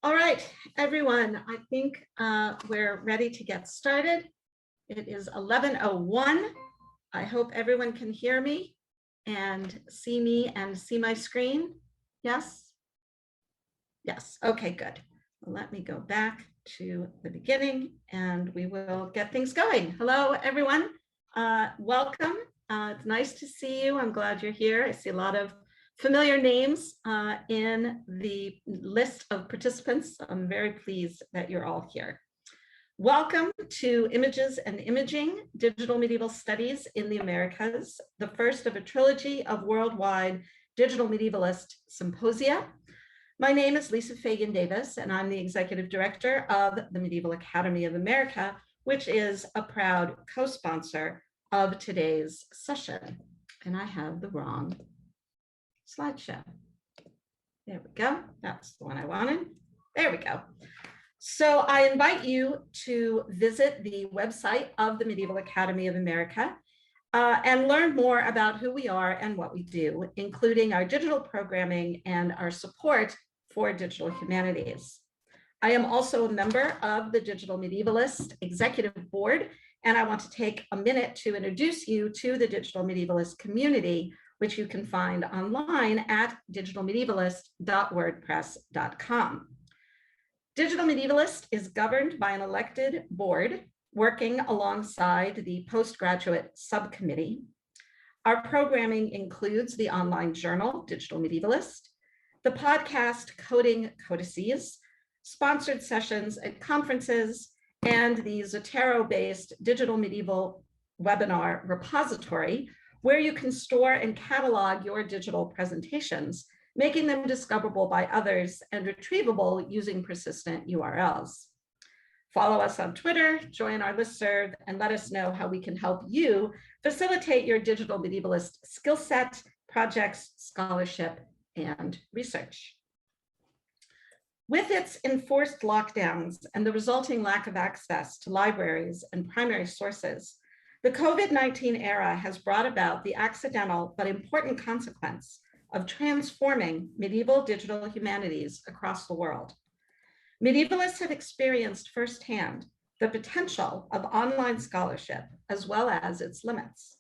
All right, everyone, I think we're ready to get started. It is 11:01. I hope everyone can hear me and see my screen. Yes? Yes, okay, good. Well, let me go back to the beginning and we will get things going. Hello, everyone. Welcome. It's nice to see you. I'm glad you're here. I see a lot of familiar names in the list of participants. I'm very pleased that you're all here. Welcome to Images and Imaging, Digital Medieval Studies in the Americas, the first of a trilogy of worldwide digital medievalist symposia. My name is Lisa Fagan Davis, and I'm the Executive Director of the Medieval Academy of America, which is a proud co-sponsor of today's session. And I have the wrong slideshow. There we go. That's the one I wanted. There we go. So I invite you to visit the website of the Medieval Academy of America and learn more about who we are and what we do, including our digital programming and our support for digital humanities. I am also a member of the Digital Medievalist Executive Board, and I want to take a minute to introduce you to the Digital Medievalist community, which you can find online at digitalmedievalist.wordpress.com. Digital Medievalist is governed by an elected board working alongside the postgraduate subcommittee. Our programming includes the online journal, Digital Medievalist, the podcast Coding Codices, sponsored sessions at conferences, and the Zotero-based Digital Medieval webinar repository, where you can store and catalog your digital presentations, making them discoverable by others and retrievable using persistent URLs. Follow us on Twitter, join our listserv, and let us know how we can help you facilitate your digital medievalist skill set, projects, scholarship, and research. With its enforced lockdowns and the resulting lack of access to libraries and primary sources, the COVID-19 era has brought about the accidental but important consequence of transforming medieval digital humanities across the world. Medievalists have experienced firsthand the potential of online scholarship as well as its limits.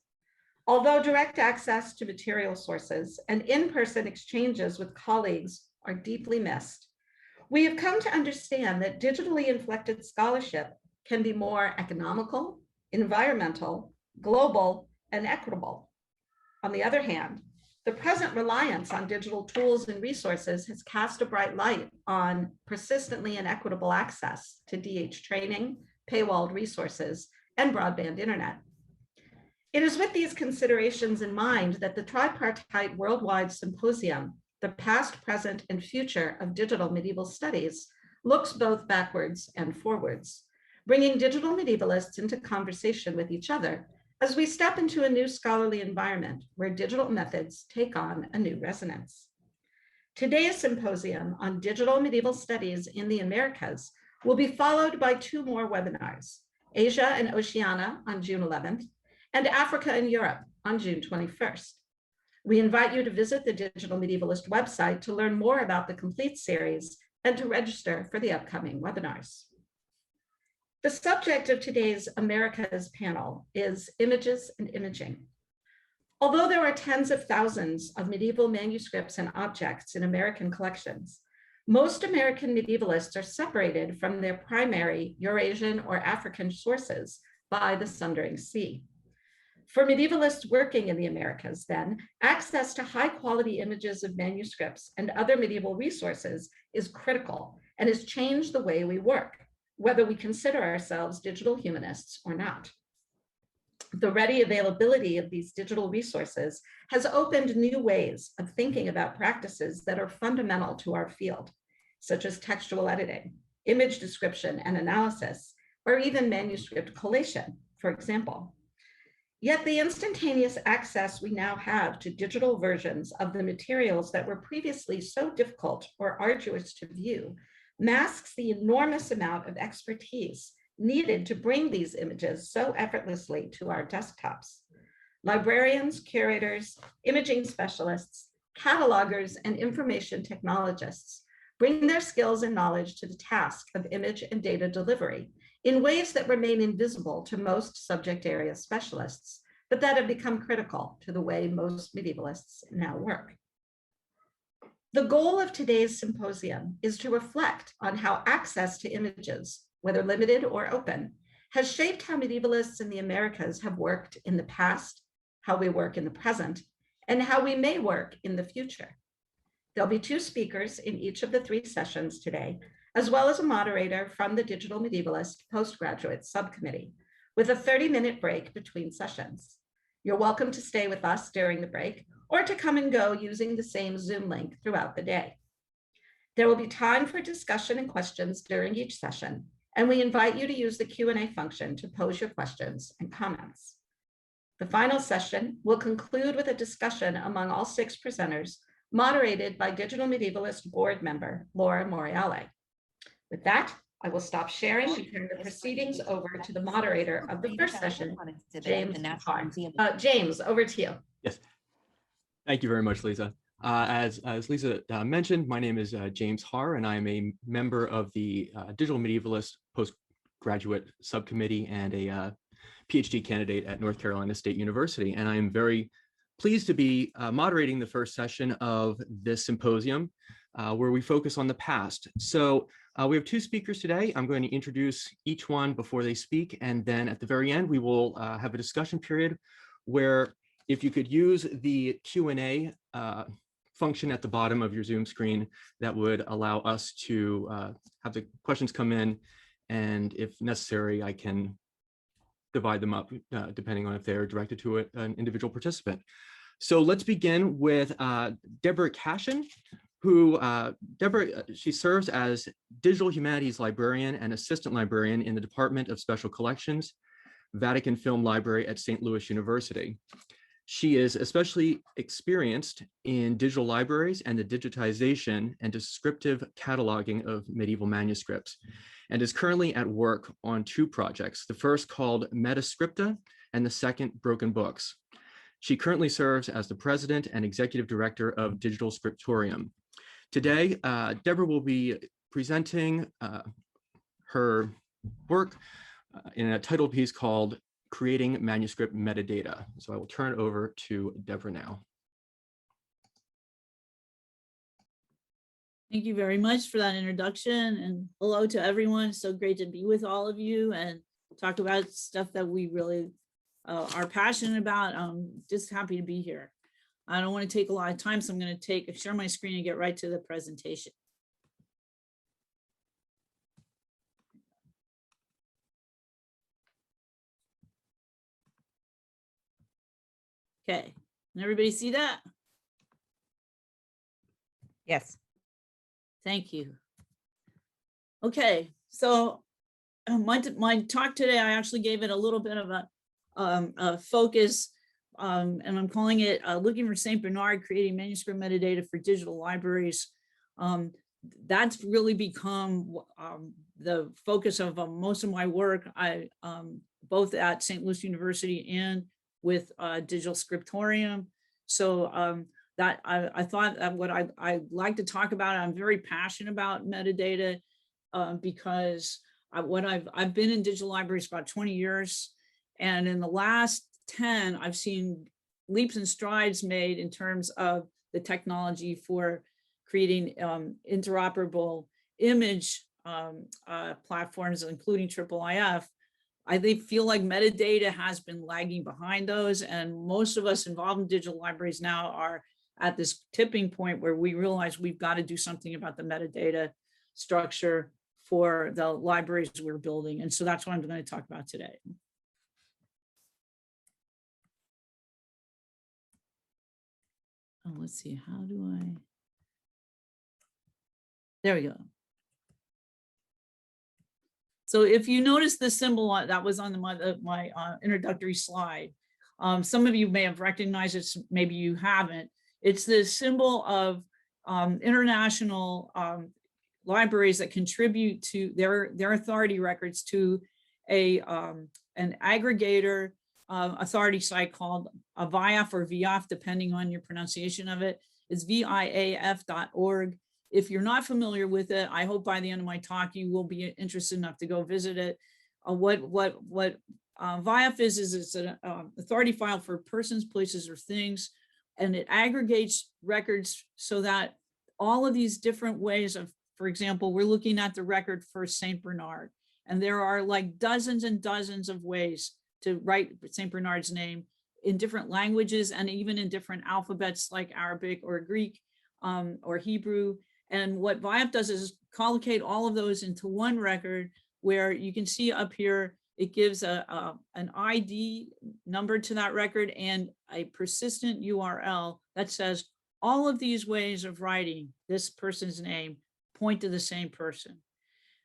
Although direct access to material sources and in-person exchanges with colleagues are deeply missed, we have come to understand that digitally inflected scholarship can be more economical, environmental, global, and equitable. On the other hand, the present reliance on digital tools and resources has cast a bright light on persistently inequitable access to DH training, paywalled resources, and broadband internet. It is with these considerations in mind that the tripartite worldwide symposium, The Past, Present, and Future of Digital Medieval Studies, looks both backwards and forwards, bringing digital medievalists into conversation with each other as we step into a new scholarly environment where digital methods take on a new resonance. Today's symposium on digital medieval studies in the Americas will be followed by two more webinars, Asia and Oceania on June 11th, and Africa and Europe on June 21st. We invite you to visit the Digital Medievalist website to learn more about the complete series and to register for the upcoming webinars. The subject of today's Americas panel is Images and Imaging. Although there are tens of thousands of medieval manuscripts and objects in American collections, most American medievalists are separated from their primary Eurasian or African sources by the Sundering Sea. For medievalists working in the Americas, then, access to high-quality images of manuscripts and other medieval resources is critical and has changed the way we work, whether we consider ourselves digital humanists or not. The ready availability of these digital resources has opened new ways of thinking about practices that are fundamental to our field, such as textual editing, image description and analysis, or even manuscript collation, for example. Yet the instantaneous access we now have to digital versions of the materials that were previously so difficult or arduous to view masks the enormous amount of expertise needed to bring these images so effortlessly to our desktops. Librarians, curators, imaging specialists, catalogers, and information technologists bring their skills and knowledge to the task of image and data delivery in ways that remain invisible to most subject area specialists, but that have become critical to the way most medievalists now work. The goal of today's symposium is to reflect on how access to images, whether limited or open, has shaped how medievalists in the Americas have worked in the past, how we work in the present, and how we may work in the future. There'll be 2 speakers in each of the 3 sessions today, as well as a moderator from the Digital Medievalist Postgraduate Subcommittee, with a 30-minute break between sessions. You're welcome to stay with us during the break or to come and go using the same Zoom link throughout the day. There will be time for discussion and questions during each session, and we invite you to use the Q&A function to pose your questions and comments. The final session will conclude with a discussion among all 6 presenters, moderated by Digital Medievalist board member, Laura Moriale. With that, I will stop sharing and turn the proceedings over to the moderator of the first session, James Harr. James, over to you. Yes, thank you very much, Lisa. As Lisa mentioned, my name is James Harr, and I am a member of the Digital Medievalist Postgraduate Subcommittee and a PhD candidate at North Carolina State University. And I am very pleased to be moderating the first session of this symposium, where we focus on the past. So we have 2 speakers today. I'm going to introduce each one before they speak, and then at the very end, we will have a discussion period where if you could use the Q&A function at the bottom of your Zoom screen, that would allow us to have the questions come in, and if necessary, I can divide them up depending on if they're directed to an individual participant. So let's begin with Deborah Cashin, who she serves as Digital Humanities Librarian and Assistant Librarian in the Department of Special Collections, Vatican Film Library at St. Louis University. She is especially experienced in digital libraries and the digitization and descriptive cataloging of medieval manuscripts, and is currently at work on 2 projects, the first called Manuscript and the second Broken Books. She currently serves as the president and executive director of Digital Scriptorium. Today, Deborah will be presenting her work in a title piece called Creating Manuscript Metadata. So I will turn it over to Deborah now. Thank you very much for that introduction, and hello to everyone. So great to be with all of you and talk about stuff that we really are passionate about. I'm just happy to be here. I don't want to take a lot of time, so I'm going to share my screen and get right to the presentation. Okay, can everybody see that? Yes. Thank you. Okay, so my talk today, I actually gave it a little bit of a focus, and I'm calling it Looking for St. Bernard, Creating Manuscript Metadata for Digital Libraries. That's really become the focus of most of my work, both at St. Louis University and with Digital Scriptorium. So that I thought that what I'd like to talk about, I'm very passionate about metadata because I've been in digital libraries about 20 years. And in the last 10, I've seen leaps and strides made in terms of the technology for creating interoperable image platforms, including IIIF. I feel like metadata has been lagging behind those, and most of us involved in digital libraries now are at this tipping point where we realize we've got to do something about the metadata structure for the libraries we're building. And so that's what I'm going to talk about today. Oh, let's see, how do I? There we go. So if you notice the symbol that was on my introductory slide, some of you may have recognized it, maybe you haven't. It's the symbol of international libraries that contribute to their authority records to an aggregator authority site called VIAF or VIAF, depending on your pronunciation of it. It's viaf.org. If you're not familiar with it, I hope by the end of my talk, you will be interested enough to go visit it. What VIAF is it's an authority file for persons, places, or things, and it aggregates records so that all of these different ways of, for example, we're looking at the record for St. Bernard, and there are like dozens and dozens of ways to write St. Bernard's name in different languages and even in different alphabets like Arabic or Greek or Hebrew. And what VIAF does is collocate all of those into one record, where you can see up here, it gives an ID number to that record and a persistent URL that says all of these ways of writing this person's name point to the same person.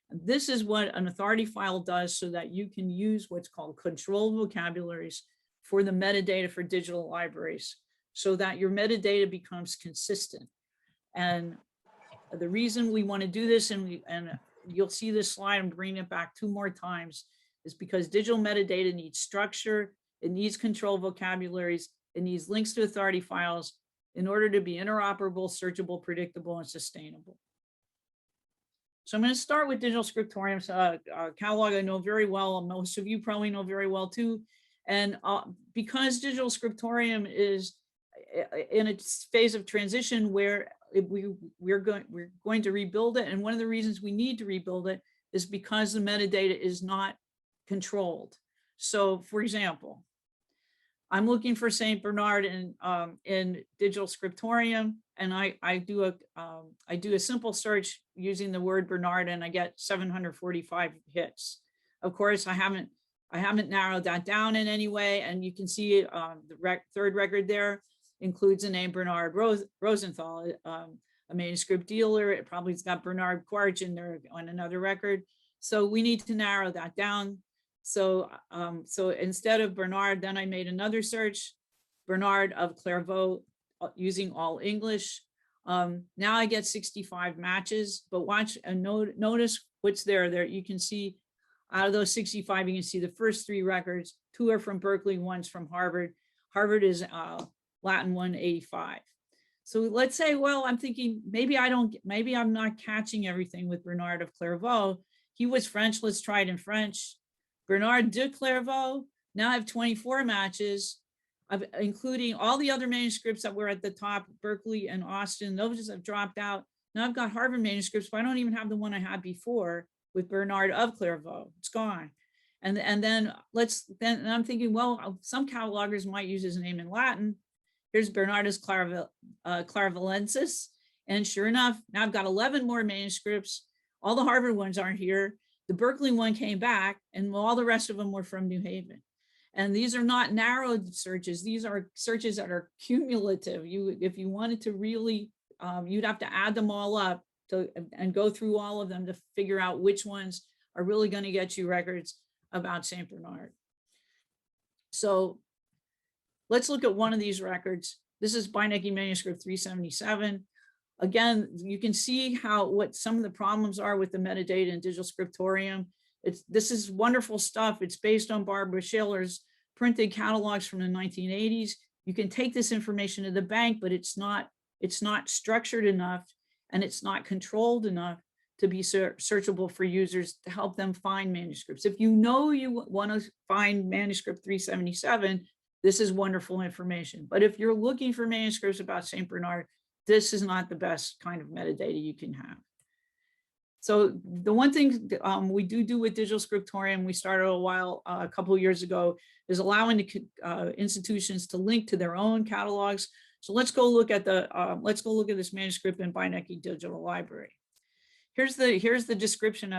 And this is what an authority file does so that you can use what's called controlled vocabularies for the metadata for digital libraries, so that your metadata becomes consistent. And the reason we want to do this, and you'll see this slide, I'm bringing it back 2 more times, is because digital metadata needs structure, it needs control vocabularies, it needs links to authority files in order to be interoperable, searchable, predictable, and sustainable. So I'm going to start with Digital Scriptorium's catalog I know very well, and most of you probably know very well too. And because Digital Scriptorium is in its phase of transition where we're going to rebuild it, and one of the reasons we need to rebuild it is because the metadata is not controlled. So for example, I'm looking for St. Bernard in Digital Scriptorium, and I do a simple search using the word Bernard, and I get 745 hits. Of course, I haven't narrowed that down in any way, and you can see the third record there includes the name Bernard Rosenthal, a manuscript dealer. It probably's got Bernard Quarch in there on another record. So we need to narrow that down. So, so instead of Bernard, then I made another search, Bernard of Clairvaux, using all English. Now I get 65 matches, but watch and notice what's there. You can see out of those 65, you can see the first 3 records. 2 are from Berkeley, 1's from Harvard. Harvard is Latin 185. So let's say, well, I'm thinking maybe I'm not catching everything with Bernard of Clairvaux. He was French, let's try it in French. Bernard de Clairvaux, now I have 24 matches, including all the other manuscripts that were at the top, Berkeley and Austin. Those have dropped out. Now I've got Harvard manuscripts, but I don't even have the one I had before with Bernard of Clairvaux. It's gone. And then I'm thinking, well, some catalogers might use his name in Latin. Here's Bernardus Clairvalensis. And sure enough, now I've got 11 more manuscripts. All the Harvard ones aren't here. The Berkeley one came back, and all the rest of them were from New Haven. And these are not narrowed searches. These are searches that are cumulative. If you wanted to really, you'd have to add them all up and go through all of them to figure out which ones are really going to get you records about St. Bernard. So let's look at one of these records. This is Beinecke manuscript 377. Again, you can see what some of the problems are with the metadata in Digital Scriptorium. This is wonderful stuff. It's based on Barbara Schiller's printed catalogs from the 1980s. You can take this information to the bank, but it's not structured enough, and it's not controlled enough to be searchable for users to help them find manuscripts. If you know you want to find manuscript 377, this is wonderful information. But if you're looking for manuscripts about St. Bernard, this is not the best kind of metadata you can have. So the one thing we do with Digital Scriptorium, we started a couple of years ago, is allowing the institutions to link to their own catalogs. So let's go look at this manuscript in Beinecke Digital Library. Here's the description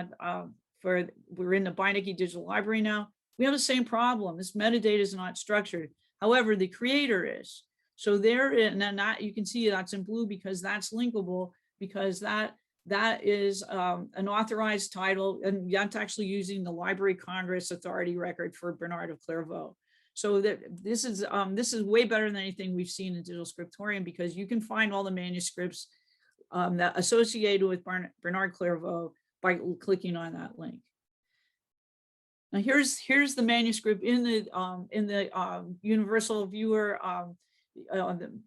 we're in the Beinecke Digital Library now. We have the same problem. This metadata is not structured. However, the creator is. So there, and then you can see that's in blue because that's linkable, because that is an authorized title, and that's actually using the Library of Congress authority record for Bernard of Clairvaux. So this is way better than anything we've seen in Digital Scriptorium, because you can find all the manuscripts that associated with Bernard Clairvaux by clicking on that link. Now here's the manuscript in the Universal Viewer.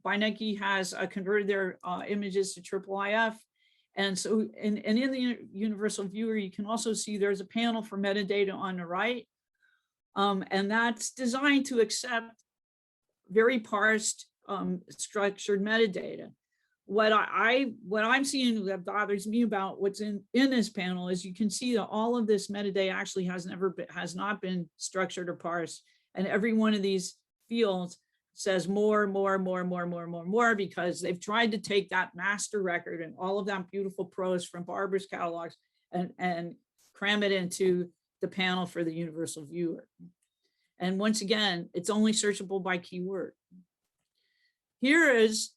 Beinecke has converted their images to IIIF, And so, and in the universal viewer, you can also see there's a panel for metadata on the right. And that's designed to accept very parsed, structured metadata. What I'm seeing that bothers me about what's in this panel is you can see that all of this metadata actually has not been structured or parsed, and every one of these fields says more, because they've tried to take that master record and all of that beautiful prose from Barbara's catalogs and cram it into the panel for the universal viewer. And once again, it's only searchable by keyword. Here's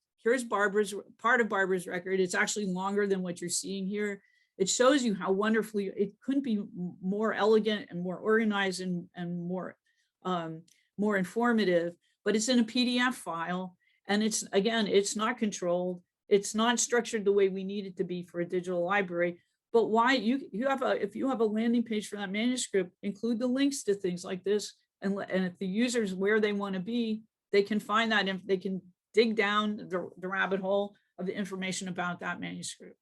Barbara's, part of Barbara's record. It's actually longer than what you're seeing here. It shows you how wonderfully, it couldn't be more elegant and more organized and more informative, but it's in a PDF file. And it's, again, it's not controlled. It's not structured the way we need it to be for a digital library. But why if you have a landing page for that manuscript, include the links to things like this. And if the user's where they want to be, they can find that, and they can dig down the rabbit hole of the information about that manuscript.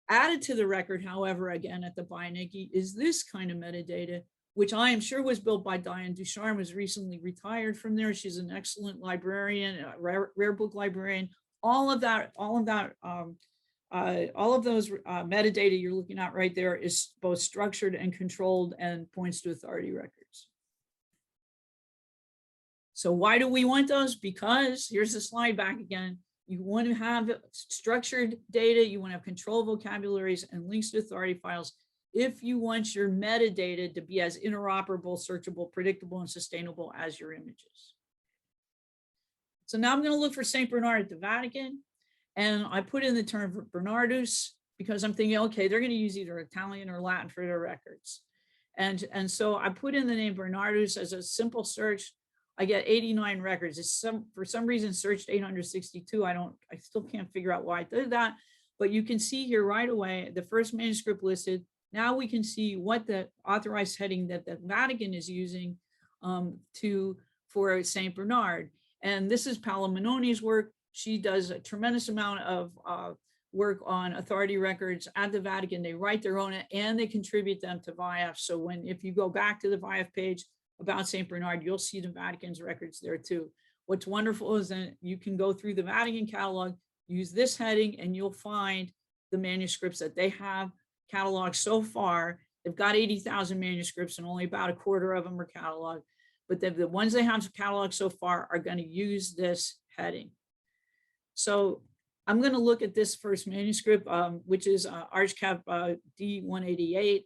Added to the record, however, again, at the Beinecke is this kind of metadata, which I am sure was built by Diane Ducharme, was recently retired from there. She's an excellent librarian, a rare book librarian. All of those metadata you're looking at right there is both structured and controlled and points to authority records. So why do we want those? Because here's the slide back again. You want to have structured data, you want to have control vocabularies and links to authority files if you want your metadata to be as interoperable, searchable, predictable, and sustainable as your images. So now I'm going to look for St. Bernard at the Vatican, and I put in the term Bernardus because I'm thinking, okay, they're going to use either Italian or Latin for their records. And so I put in the name Bernardus as a simple search. I get 89 records. It's for some reason searched 862. I still can't figure out why I did that, but you can see here right away, the first manuscript listed. Now we can see what the authorized heading that the Vatican is using for St. Bernard. And this is Paola Manoni's work. She does a tremendous amount of work on authority records at the Vatican. They write their own and they contribute them to VIAF. So if you go back to the VIAF page about St. Bernard, you'll see the Vatican's records there too. What's wonderful is that you can go through the Vatican catalog, use this heading, and you'll find the manuscripts that they have cataloged so far. They've got 80,000 manuscripts and only about a quarter of them are cataloged, but the ones they have cataloged so far are going to use this heading. So I'm going to look at this first manuscript, which is Archcap D188.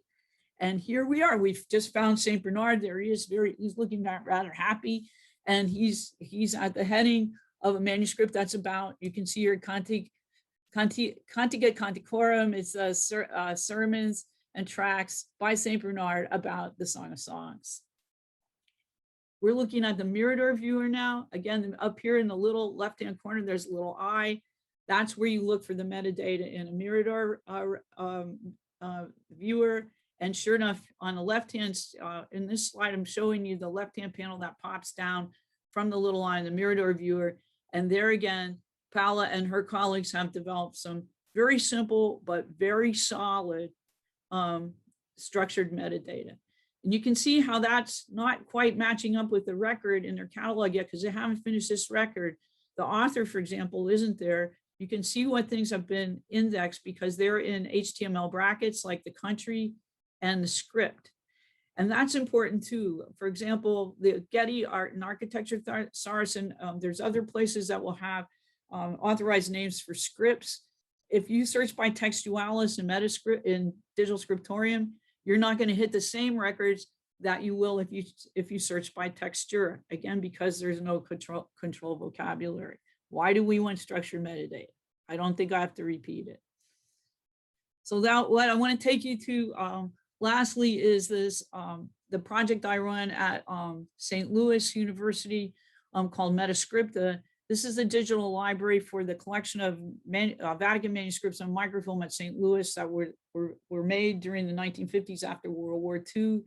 And here we are. We've just found St. Bernard. There he is. He's looking rather happy. And he's at the heading of a manuscript that's about, you can see here, Cantiga Canticorum. It's sermons and tracts by St. Bernard about the Song of Songs. We're looking at the Mirador viewer now. Again, up here in the little left-hand corner, there's a little eye. That's where you look for the metadata in a Mirador viewer. And sure enough, on the left-hand, in this slide, I'm showing you the left-hand panel that pops down from the little eye in the Mirador viewer. And there again, Paola and her colleagues have developed some very simple, but very solid structured metadata. And you can see how that's not quite matching up with the record in their catalog yet, because they haven't finished this record. The author, for example, isn't there. You can see what things have been indexed because they're in HTML brackets like the country and the script. And that's important too. For example, the Getty Art and Architecture Thesaurus, and there's other places that will have authorized names for scripts. If you search by Textualis and Metascript in Digital Scriptorium, you're not going to hit the same records that you will if you search by Textura, again, because there's no control vocabulary. Why do we want structured metadata? I don't think I have to repeat it. So that what I want to take you to lastly is this the project I run at St. Louis University called Manuscript. This is a digital library for the collection of Vatican manuscripts on microfilm at St. Louis that were made during the 1950s after World War II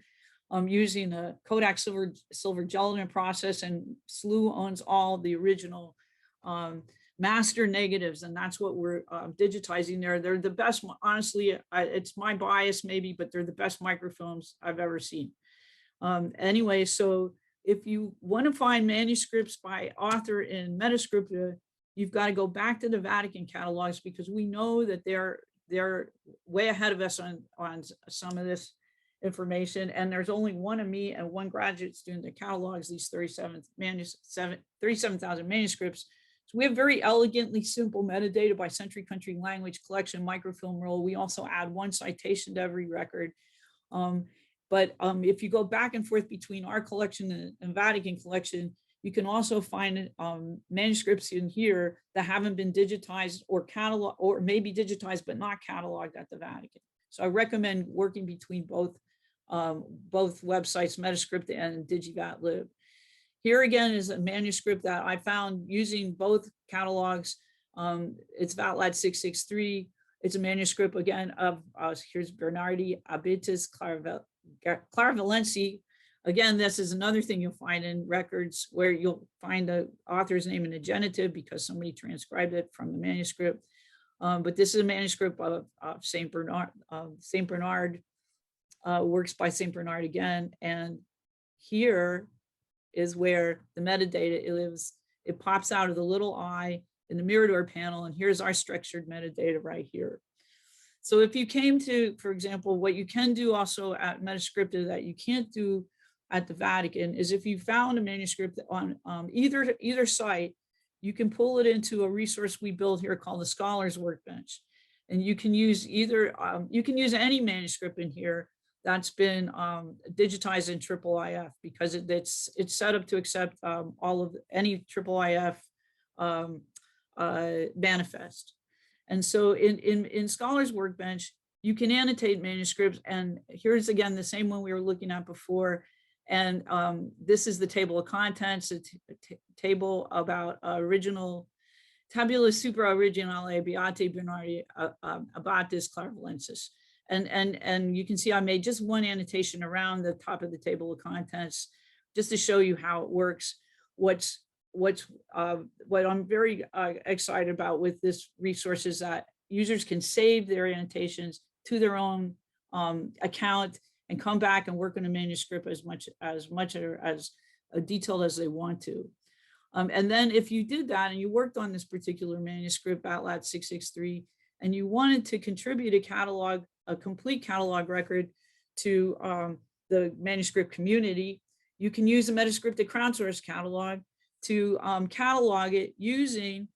using a Kodak silver gelatin process, and SLU owns all the original master negatives, and that's what we're digitizing there. They're the best, honestly, it's my bias maybe, but they're the best microfilms I've ever seen. Anyway, so if you want to find manuscripts by author in Manuscript, you've got to go back to the Vatican catalogs, because we know that they're way ahead of us on some of this information. And there's only one of me and one graduate student that catalogs these 37,000 manuscripts. So we have very elegantly simple metadata by century, country, language, collection, microfilm roll. We also add one citation to every record. But if you go back and forth between our collection and Vatican collection, you can also find manuscripts in here that haven't been digitized or cataloged, or maybe digitized but not cataloged at the Vatican. So I recommend working between both websites, Manuscript and DigiVatLib. Here again is a manuscript that I found using both catalogs. It's VatLab 663. It's a manuscript again of, here's Bernardi Abitis Claravallensi. Again, this is another thing you'll find in records where you'll find the author's name in a genitive because somebody transcribed it from the manuscript. But this is a manuscript of St. Bernard, works by St. Bernard again. And here is where the metadata lives. It pops out of the little eye in the Mirador panel, and here's our structured metadata right here. So if you came to, for example, what you can do also at Manuscript that you can't do at the Vatican is if you found a manuscript on either site, you can pull it into a resource we built here called the Scholars Workbench. And you can use you can use any manuscript in here that's been digitized in IIIF, because it's set up to accept any IIIF manifest. And so in Scholars Workbench, you can annotate manuscripts. And here's again the same one we were looking at before. And this is the table of contents, a table about original tabula supra originale Beate Bernardi Abatis Claravallensis. And you can see I made just one annotation around the top of the table of contents just to show you how it works. What I'm very excited about with this resource is that users can save their annotations to their own account and come back and work on a manuscript as detailed as they want to. And then if you did that and you worked on this particular manuscript, VatLab 663, and you wanted to contribute a complete catalog record to the manuscript community, you can use the Manuscript crowdsource catalog to catalog it using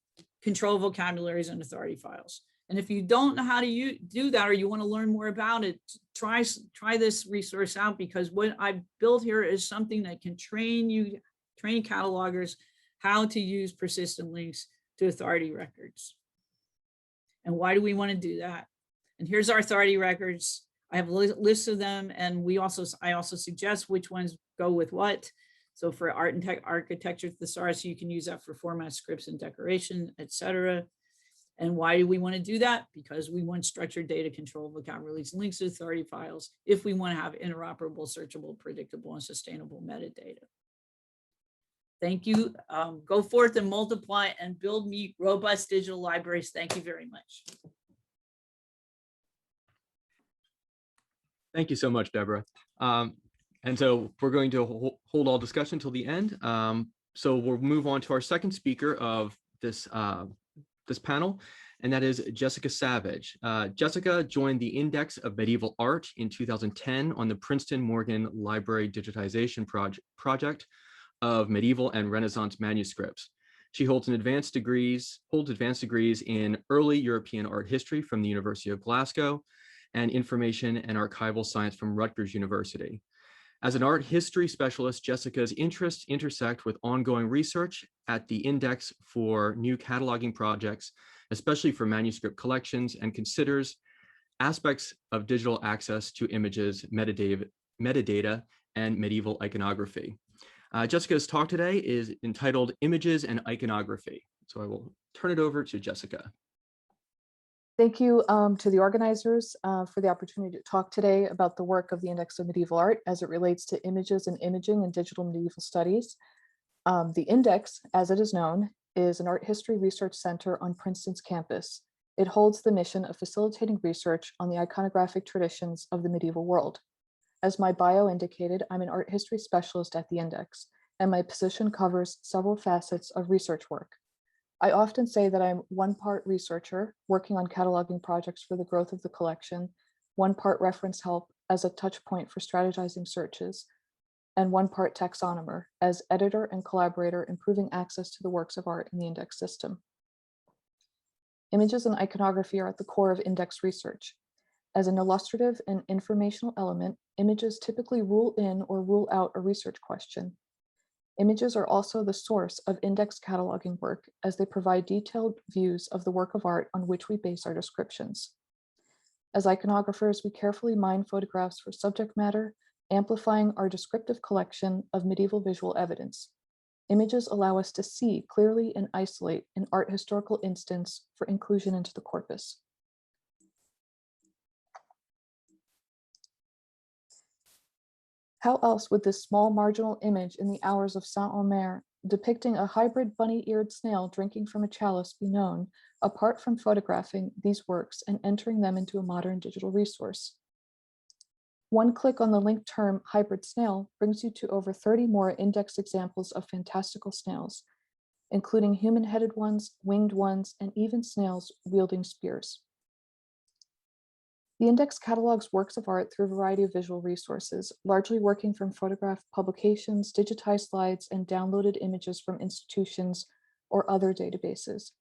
control vocabularies and authority files. And if you don't know how to do that, or you want to learn more about it, try this resource out, because what I've built here is something that can train catalogers how to use persistent links to authority records. And why do we want to do that? And here's our authority records. I have lists of them, and I also suggest which ones go with what. So for art and architecture thesaurus, you can use that for format, scripts, and decoration, etc. And why do we want to do that? Because we want structured data control, vocabularies, links to authority files, if we want to have interoperable, searchable, predictable, and sustainable metadata. Thank you. Go forth and multiply and build me robust digital libraries. Thank you very much. Thank you so much, Deborah. And so we're going to hold all discussion till the end. So we'll move on to our second speaker of this panel, and that is Jessica Savage. Jessica joined the Index of Medieval Art in 2010 on the Princeton Morgan Library digitization project of medieval and Renaissance manuscripts. She holds advanced degrees in early European art history from the University of Glasgow and information and archival science from Rutgers University. As an art history specialist, Jessica's interests intersect with ongoing research at the Index for new cataloging projects, especially for manuscript collections, and considers aspects of digital access to images, metadata, and medieval iconography. Jessica's talk today is entitled Images and Iconography. So I will turn it over to Jessica. Thank you to the organizers for the opportunity to talk today about the work of the Index of Medieval Art as it relates to images and imaging in digital medieval studies. The Index, as it is known, is an art history research center on Princeton's campus. It holds the mission of facilitating research on the iconographic traditions of the medieval world. As my bio indicated, I'm an art history specialist at the Index, and my position covers several facets of research work. I often say that I'm one part researcher, working on cataloging projects for the growth of the collection, one part reference help as a touch point for strategizing searches, and one part taxonomer as editor and collaborator, improving access to the works of art in the Index system. Images and iconography are at the core of Index research. As an illustrative and informational element, images typically rule in or rule out a research question. Images are also the source of Index cataloging work, as they provide detailed views of the work of art on which we base our descriptions. As iconographers, we carefully mine photographs for subject matter, amplifying our descriptive collection of medieval visual evidence. Images allow us to see clearly and isolate an art historical instance for inclusion into the corpus. How else would this small marginal image in the hours of Saint-Omer, depicting a hybrid bunny-eared snail drinking from a chalice, be known, apart from photographing these works and entering them into a modern digital resource? One click on the linked term hybrid snail brings you to over 30 more indexed examples of fantastical snails, including human-headed ones, winged ones, and even snails wielding spears. The Index catalogs works of art through a variety of visual resources, largely working from photograph publications, digitized slides, and downloaded images from institutions or other databases.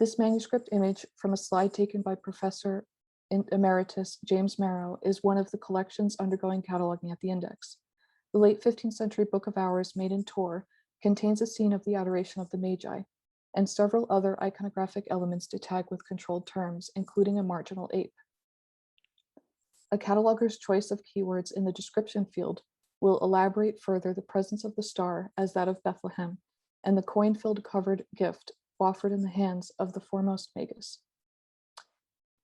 This manuscript image from a slide taken by Professor Emeritus James Marrow is one of the collections undergoing cataloging at the Index. The late 15th century Book of Hours, made in Tours, contains a scene of the adoration of the Magi, and several other iconographic elements to tag with controlled terms, including a marginal ape. A cataloger's choice of keywords in the description field will elaborate further the presence of the star as that of Bethlehem, and the coin-filled covered gift offered in the hands of the foremost magus.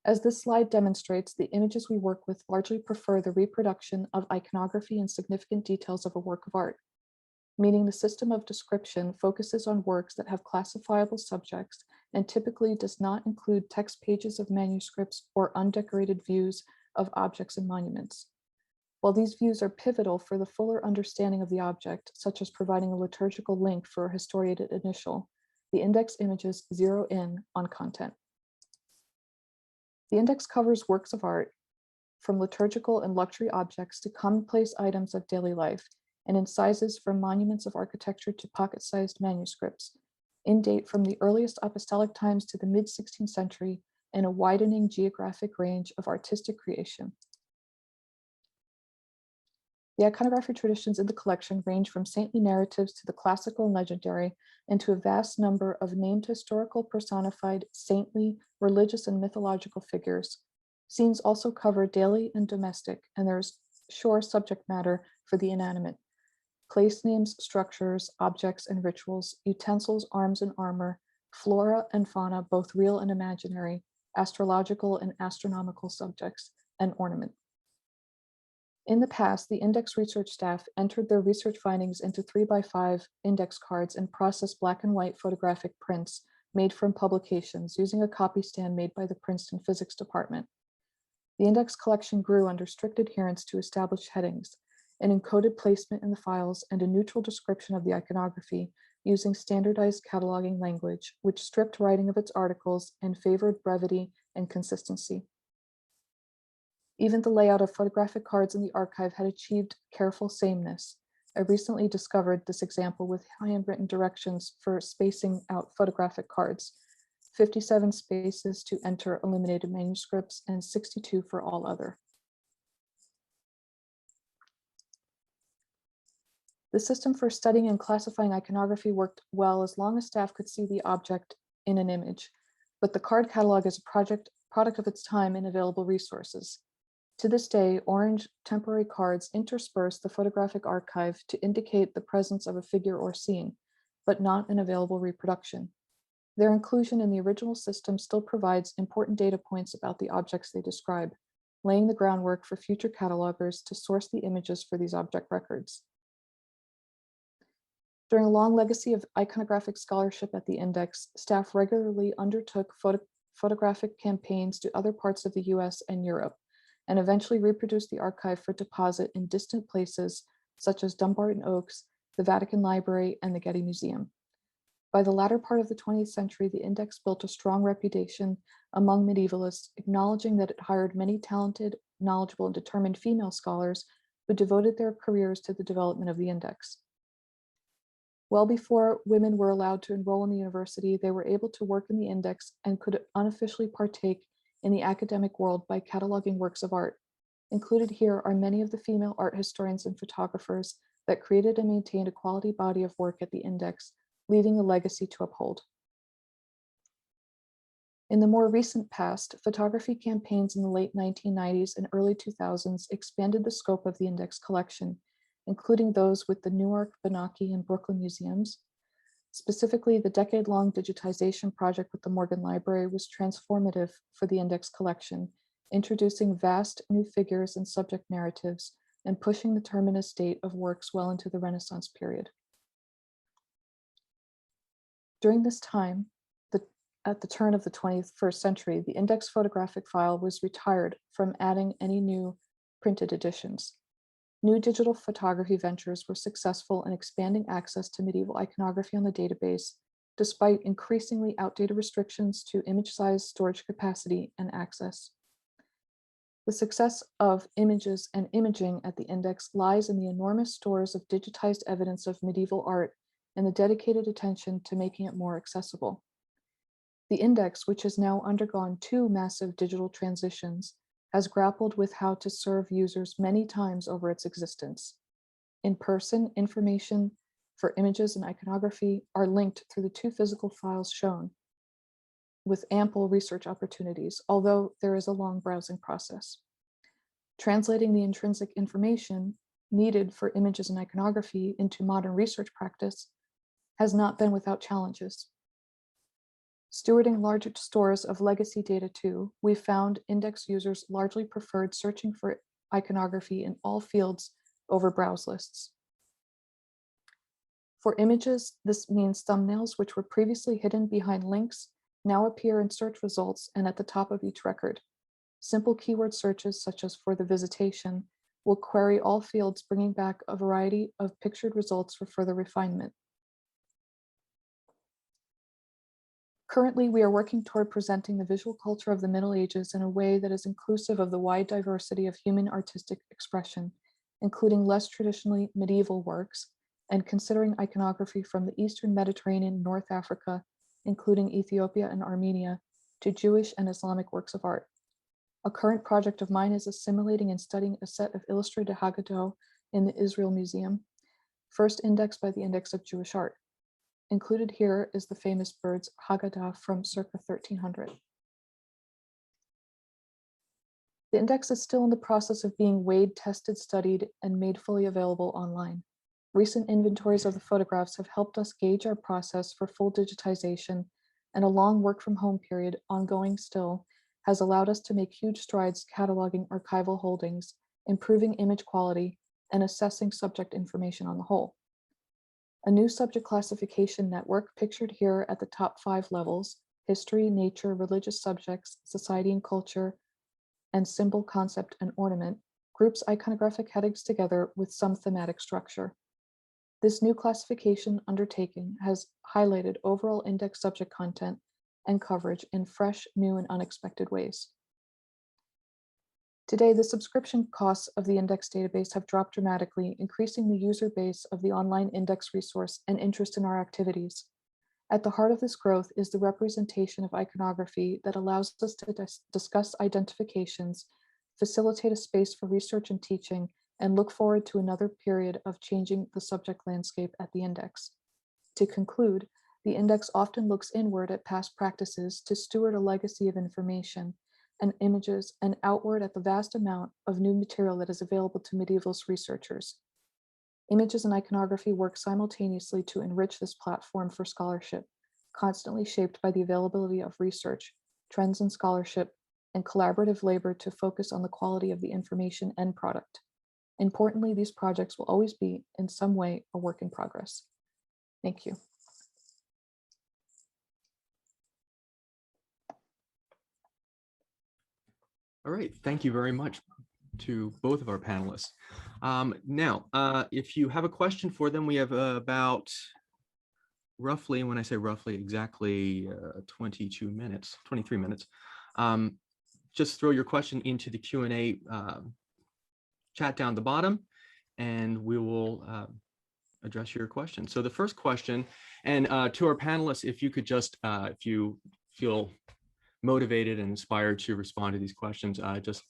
As this slide demonstrates, the images we work with largely prefer the reproduction of iconography and significant details of a work of art, meaning the system of description focuses on works that have classifiable subjects and typically does not include text pages of manuscripts or undecorated views of objects and monuments. While these views are pivotal for the fuller understanding of the object, such as providing a liturgical link for a historiated initial, the Index images zero in on content. The Index covers works of art from liturgical and luxury objects to commonplace items of daily life, and in sizes from monuments of architecture to pocket-sized manuscripts, in date from the earliest apostolic times to the mid-16th century, and a widening geographic range of artistic creation. The iconography traditions in the collection range from saintly narratives to the classical and legendary, and to a vast number of named historical, personified, saintly, religious, and mythological figures. Scenes also cover daily and domestic, and there's sure subject matter for the inanimate. Place names, structures, objects, and rituals, utensils, arms, and armor, flora and fauna, both real and imaginary, astrological and astronomical subjects, and ornament. In the past, the Index research staff entered their research findings into 3x5 index cards and processed black and white photographic prints made from publications using a copy stand made by the Princeton Physics Department. The Index collection grew under strict adherence to established headings, an encoded placement in the files, and a neutral description of the iconography using standardized cataloging language, which stripped writing of its articles and favored brevity and consistency. Even the layout of photographic cards in the archive had achieved careful sameness. I recently discovered this example with handwritten directions for spacing out photographic cards, 57 spaces to enter illuminated manuscripts and 62 for all other. The system for studying and classifying iconography worked well as long as staff could see the object in an image, but the card catalog is a product of its time and available resources. To this day, orange temporary cards intersperse the photographic archive to indicate the presence of a figure or scene, but not an available reproduction. Their inclusion in the original system still provides important data points about the objects they describe, laying the groundwork for future catalogers to source the images for these object records. During a long legacy of iconographic scholarship at the index, staff regularly undertook photographic campaigns to other parts of the US and Europe, and eventually reproduced the archive for deposit in distant places such as Dumbarton Oaks, the Vatican Library, and the Getty Museum. By the latter part of the 20th century, the index built a strong reputation among medievalists, acknowledging that it hired many talented, knowledgeable, and determined female scholars who devoted their careers to the development of the index. Well before women were allowed to enroll in the university, they were able to work in the index and could unofficially partake in the academic world by cataloging works of art. Included here are many of the female art historians and photographers that created and maintained a quality body of work at the index, leaving a legacy to uphold. In the more recent past, photography campaigns in the late 1990s and early 2000s expanded the scope of the index collection, including those with the Newark, Benaki, and Brooklyn museums. Specifically, the decade-long digitization project with the Morgan Library was transformative for the index collection, introducing vast new figures and subject narratives and pushing the terminus date of works well into the Renaissance period. During this time, at the turn of the 21st century, the index photographic file was retired from adding any new printed editions. New digital photography ventures were successful in expanding access to medieval iconography on the database, despite increasingly outdated restrictions to image size, storage capacity, and access. The success of images and imaging at the index lies in the enormous stores of digitized evidence of medieval art and the dedicated attention to making it more accessible. The index, which has now undergone 2 massive digital transitions, has grappled with how to serve users many times over its existence. In person, information for images and iconography are linked through the 2 physical files shown, with ample research opportunities, although there is a long browsing process. Translating the intrinsic information needed for images and iconography into modern research practice has not been without challenges. Stewarding large stores of legacy data too, we found index users largely preferred searching for iconography in all fields over browse lists. For images, this means thumbnails which were previously hidden behind links now appear in search results and at the top of each record. Simple keyword searches such as for the visitation will query all fields, bringing back a variety of pictured results for further refinement. Currently, we are working toward presenting the visual culture of the Middle Ages in a way that is inclusive of the wide diversity of human artistic expression, including less traditionally medieval works, and considering iconography from the Eastern Mediterranean, North Africa, including Ethiopia and Armenia, to Jewish and Islamic works of art. A current project of mine is assimilating and studying a set of illustrated Haggadah in the Israel Museum, first indexed by the Index of Jewish Art. Included here is the famous bird's Haggadah from circa 1300. The index is still in the process of being weighed, tested, studied, and made fully available online. Recent inventories of the photographs have helped us gauge our process for full digitization, and a long work from home period, ongoing still, has allowed us to make huge strides cataloging archival holdings, improving image quality, and assessing subject information on the whole. A new subject classification network, pictured here at the top 5 levels, history, nature, religious subjects, society and culture, and symbol, concept, and ornament, groups iconographic headings together with some thematic structure. This new classification undertaking has highlighted overall index subject content and coverage in fresh, new, and unexpected ways. Today, the subscription costs of the index database have dropped dramatically, increasing the user base of the online index resource and interest in our activities. At the heart of this growth is the representation of iconography that allows us to discuss identifications, facilitate a space for research and teaching, and look forward to another period of changing the subject landscape at the index. To conclude, the index often looks inward at past practices to steward a legacy of information and images, and outward at the vast amount of new material that is available to medievalist researchers. Images and iconography work simultaneously to enrich this platform for scholarship, constantly shaped by the availability of research, trends in scholarship, and collaborative labor to focus on the quality of the information end product. Importantly, these projects will always be, in some way, a work in progress. Thank you. All right, thank you very much to both of our panelists. Now, if you have a question for them, we have about roughly, when I say roughly, exactly 22 minutes, 23 minutes. Just throw your question into the Q&A chat down the bottom, and we will address your question. So the first question, and to our panelists, if you could just, if you feel motivated and inspired to respond to these questions, just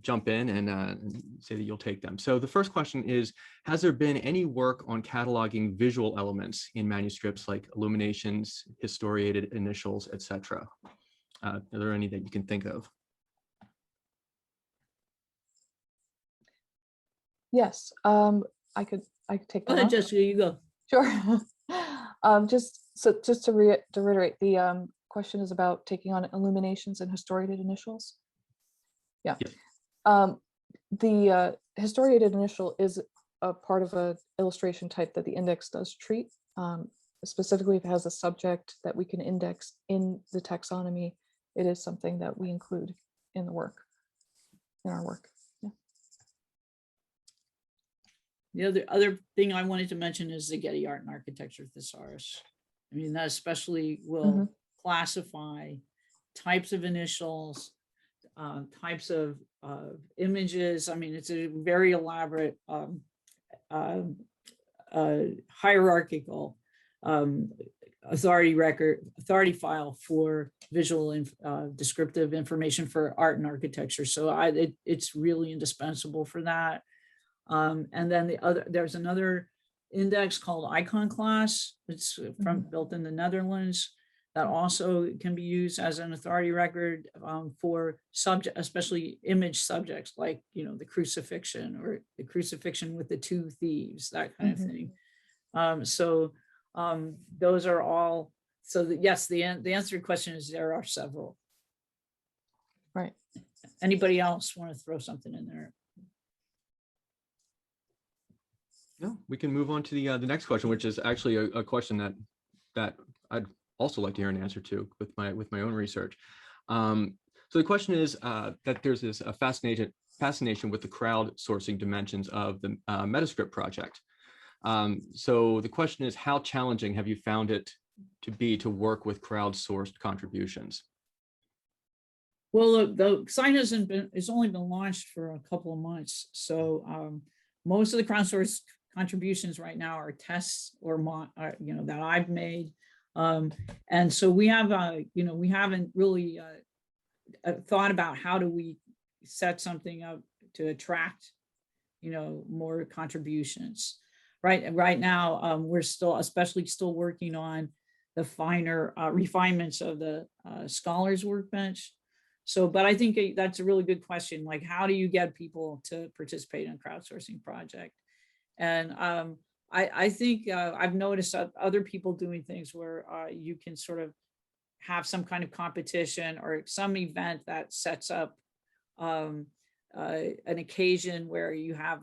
jump in and say that you'll take them. So the first question is, has there been any work on cataloging visual elements in manuscripts like illuminations, historiated initials, etc.? Are there any that you can think of? Yes, I could take Go that ahead, on. Jessica, you go. Sure. Just to reiterate, the question is about taking on illuminations and historiated initials. Yeah. Yes. The historiated initial is a part of an illustration type that the index does treat. Specifically, if it has a subject that we can index in the taxonomy, it is something that we include in the work, in our work. Yeah. The other thing I wanted to mention is the Getty Art and Architecture Thesaurus. I mean, that especially will classify types of initials, types of images. I mean, it's a very elaborate hierarchical authority file for visual and descriptive information for art and architecture. So it's really indispensable for that. And then there's another index called Icon Class. It's built in the Netherlands, that also can be used as an authority record for subject, especially image subjects, like, you know, the crucifixion or the crucifixion with the two thieves, that kind of thing. Those are all. So yes, the answer to your question is there are several. Right. Anybody else want to throw something in there? No, we can move on to the next question, which is actually a question that I'd also like to hear an answer to with my own research. So the question is that there's this fascination with the crowdsourcing dimensions of the Manuscript project. So the question is, how challenging have you found it to be to work with crowdsourced contributions? Well, the site it's only been launched for a couple of months, so most of the crowdsourced contributions right now are tests or that I've made, and so we have we haven't really thought about how do we set something up to attract more contributions. Right now, we're still working on the finer refinements of the scholars workbench. So, but I think that's a really good question. Like, how do you get people to participate in a crowdsourcing project? And I think I've noticed other people doing things where you can sort of have some kind of competition or some event that sets up an occasion where you have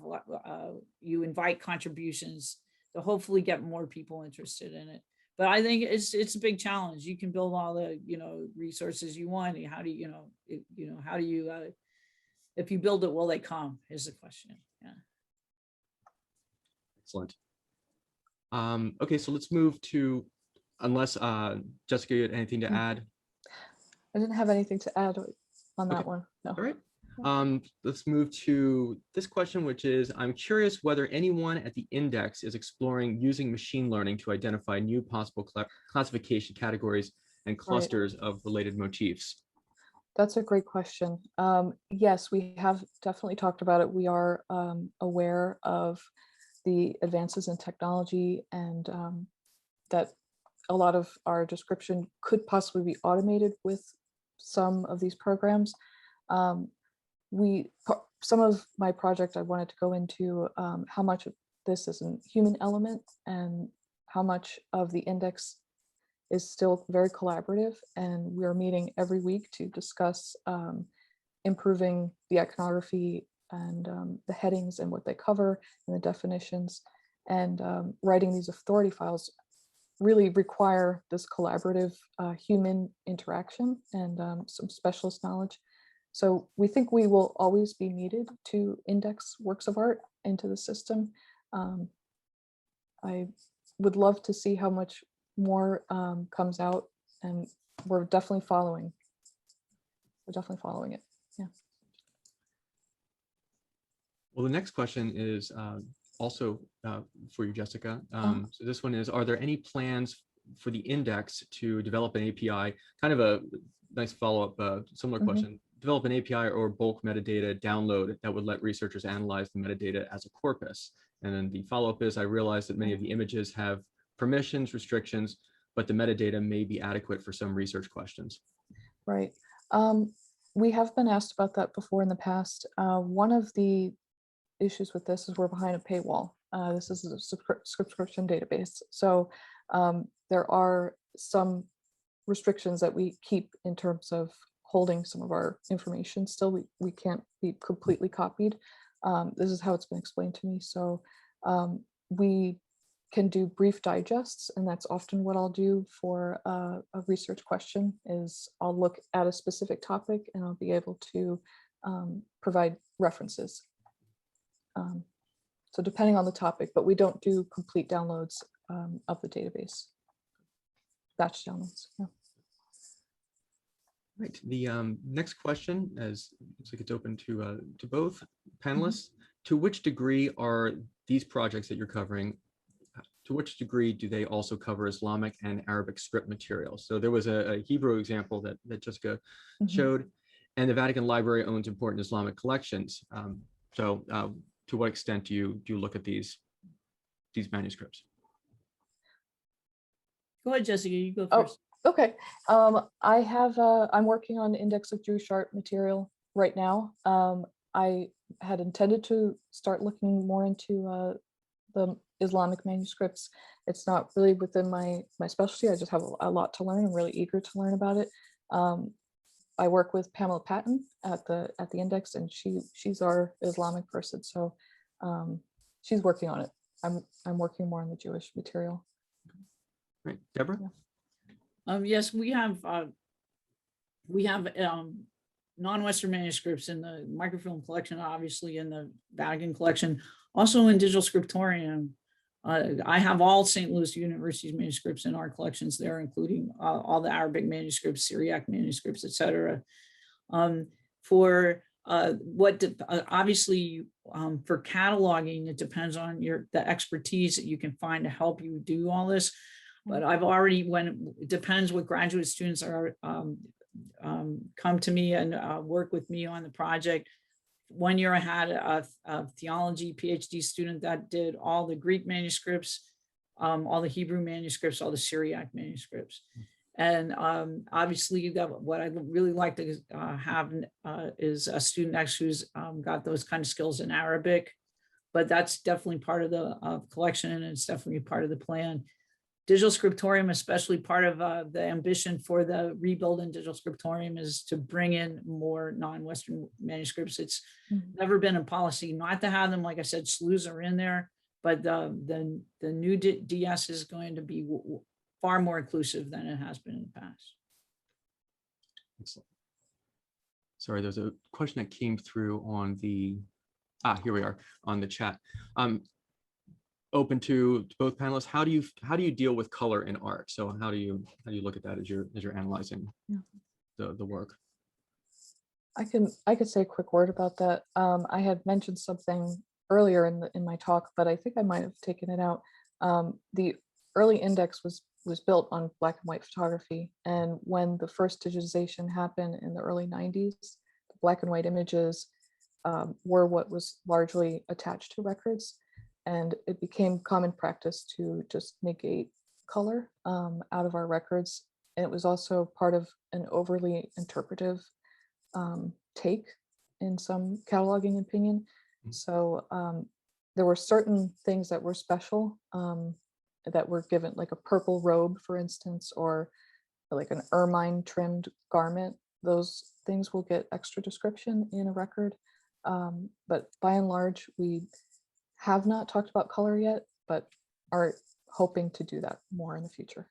you invite contributions to hopefully get more people interested in it. But I think it's a big challenge. You can build all the resources you want. How do how do you if you build it, will they come? Is the question. Yeah. Excellent. Okay, so let's move to, unless Jessica, you had anything to add? I didn't have anything to add on that Okay. one. No. All right. Let's move to this question, which is, I'm curious whether anyone at the index is exploring using machine learning to identify new possible classification categories and clusters of related motifs. That's a great question. Yes, we have definitely talked about it. We are aware of the advances in technology and that a lot of our description could possibly be automated with some of these programs. Some of my project, I wanted to go into how much of this is a human element and how much of the index is still very collaborative. And we're meeting every week to discuss improving the iconography and the headings and what they cover and the definitions. And writing these authority files really require this collaborative human interaction and some specialist knowledge. So we think we will always be needed to index works of art into the system. I would love to see how much more comes out, and we're definitely following. We're definitely following it. Yeah. Well, the next question is also for you, Jessica. So this one is, are there any plans for the index to develop an API? Kind of a nice follow-up, similar question. Develop an API or bulk metadata download that would let researchers analyze the metadata as a corpus. And then the follow-up is, I realize that many of the images have permissions, restrictions, but the metadata may be adequate for some research questions. Right. We have been asked about that before in the past. One of the issues with this is we're behind a paywall. This is a subscription database. So there are some restrictions that we keep in terms of holding some of our information. Still, we can't be completely copied. This is how it's been explained to me. So we can do brief digests, and that's often what I'll do for a research question is I'll look at a specific topic and I'll be able to provide references. So depending on the topic, but we don't do complete downloads of the database. Batch downloads. Yeah. Right. The next question, as looks like it's open to both panelists. To which degree are these projects that you're covering? To which degree do they also cover Islamic and Arabic script materials? So there was a Hebrew example that Jessica showed, and the Vatican Library owns important Islamic collections. So to what extent do you look at these manuscripts? Go ahead, Jessica, you go first. Okay. I have, I'm working on Index of Jewish Art material right now. I had intended to start looking more into the Islamic manuscripts. It's not really within my specialty. I just have a lot to learn. I'm really eager to learn about it. I work with Pamela Patton at the Index, and she's our Islamic person. So she's working on it. I'm working more on the Jewish material. Right, Deborah? Yeah. Yes, we have non-Western manuscripts in the microfilm collection, obviously in the Vatican collection, also in Digital Scriptorium. I have all St. Louis University's manuscripts in our collections there, including all the Arabic manuscripts, Syriac manuscripts, etc. Obviously for cataloging, it depends on the expertise that you can find to help you do all this. But I've already, it depends what graduate students are come to me and work with me on the project. 1 year I had a theology PhD student that did all the Greek manuscripts, all the Hebrew manuscripts, all the Syriac manuscripts. And obviously what I really like to have is a student next who's got those kind of skills in Arabic, but that's definitely part of the collection, and it's definitely part of the plan. Digital Scriptorium, especially part of the ambition for the rebuild in Digital Scriptorium, is to bring in more non-Western manuscripts. It's never been a policy not to have them. Like I said, slews are in there, but the new DS is going to be far more inclusive than it has been in the past. Excellent. Sorry, there's a question that came through on the, here we are on the chat. Open to both panelists. How do you deal with color in art? So how do you look at that as you're analyzing the work? I could say a quick word about that. I had mentioned something earlier in my talk, but I think I might have taken it out. The early index was built on black and white photography, and when the first digitization happened in the early 90s, the black and white images were what was largely attached to records. And it became common practice to just negate color out of our records. And it was also part of an overly interpretive take in some cataloging opinion. So there were certain things that were special that were given, like a purple robe, for instance, or like an ermine trimmed garment. Those things will get extra description in a record. But by and large, we have not talked about color yet. but are hoping to do that more in the future.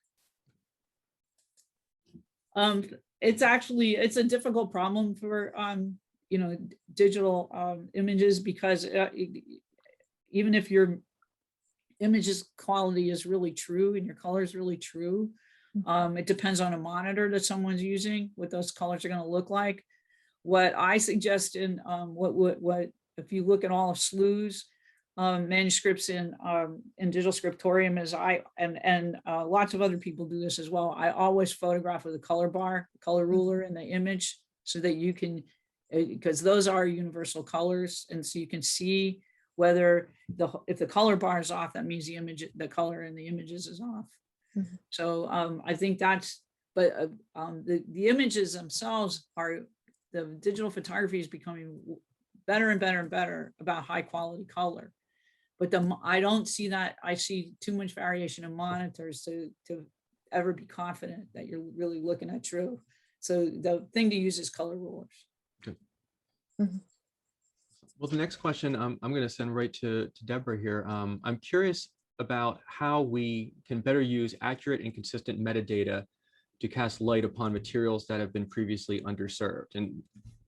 It's a difficult problem for digital images, because even if your image's quality is really true and your color is really true, it depends on a monitor that someone's using, what those colors are going to look like. What I suggest in what if you look at all of SLU's manuscripts in Digital Scriptorium, is and lots of other people do this as well. I always photograph with a color bar, color ruler in the image, so that you can, because those are universal colors, and so you can see whether if the color bar is off, that means the color in the images is off. So I think that's, but the images themselves are, the digital photography is becoming better and better and better about high quality color. But I don't see that. I see too much variation in monitors to ever be confident that you're really looking at true. So the thing to use is color rulers. Good. Well, the next question I'm going to send right to Deborah here. I'm curious about how we can better use accurate and consistent metadata to cast light upon materials that have been previously underserved. And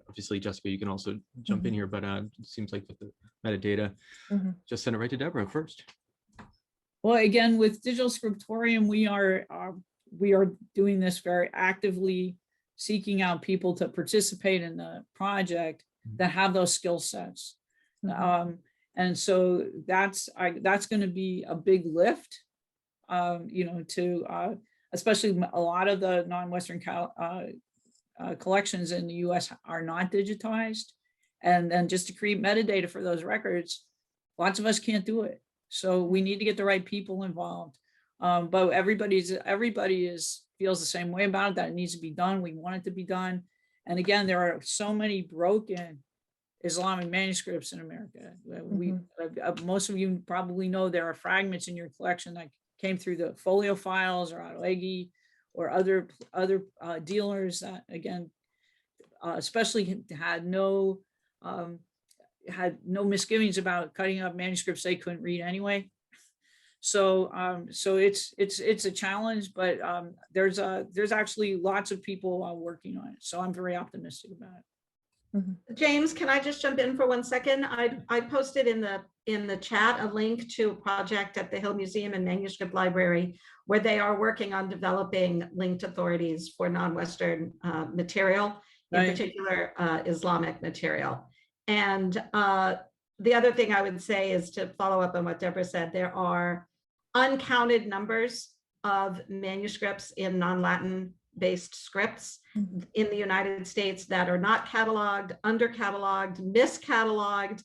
obviously, Jessica, you can also jump in here, but it seems like with the metadata, just send it right to Deborah first. Well, again, with Digital Scriptorium, we are doing this very actively, seeking out people to participate in the project that have those skill sets. And so that's going to be a big lift, especially a lot of the non-Western collections in the US are not digitized. And then just to create metadata for those records, lots of us can't do it. So we need to get the right people involved. But everybody feels the same way about it, that it needs to be done. We want it to be done. And again, there are so many broken Islamic manuscripts in America. Most of you probably know there are fragments in your collection that came through the folio files or Aroegi or other dealers that, again, especially had no misgivings about cutting up manuscripts they couldn't read anyway. So it's a challenge, but there's actually lots of people working on it. So I'm very optimistic about it. James, can I just jump in for 1 second? I posted in the chat a link to a project at the Hill Museum and Manuscript Library where they are working on developing linked authorities for non-Western material, in particular Islamic material. And the other thing I would say is to follow up on what Deborah said. There are uncounted numbers of manuscripts in non-Latin based scripts in the United States that are not cataloged, under-cataloged, miscatalogued,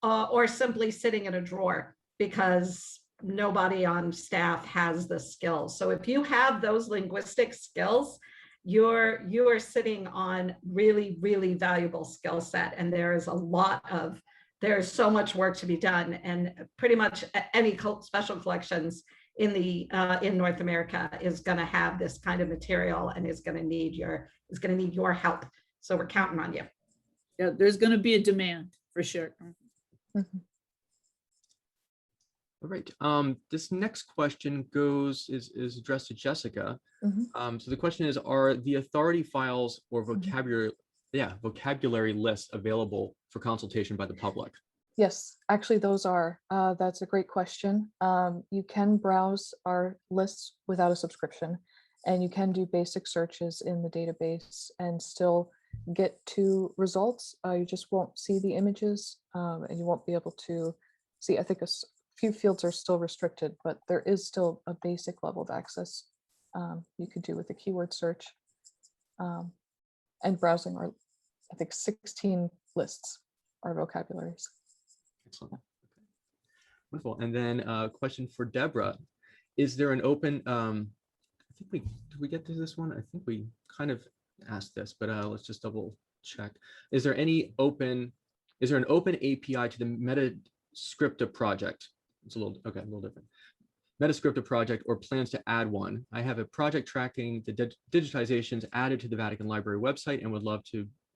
or simply sitting in a drawer because nobody on staff has the skills. So if you have those linguistic skills, you are sitting on really, really valuable skill set. And there's so much work to be done. And pretty much any special collections in North America is going to have this kind of material and is going to need your help. So we're counting on you. Yeah, there's going to be a demand for sure. All right. This next question is addressed to Jessica. So the question is, are the authority files or vocabulary lists available for consultation by the public? Yes, actually those are. That's a great question. You can browse our lists without a subscription, and you can do basic searches in the database and still get to results. You just won't see the images, and you won't be able to see. I think a few fields are still restricted, but there is still a basic level of access you could do with a keyword search and browsing our, I think 16 lists are vocabularies. Excellent. Okay. Wonderful. And then a question for Deborah. Is there an open, did we get to this one? I think we kind of asked this, but let's just double check. Is there an open API to the Manuscript project? It's a little different. Manuscript project, or plans to add one? I have a project tracking the digitizations added to the Vatican Library website and would love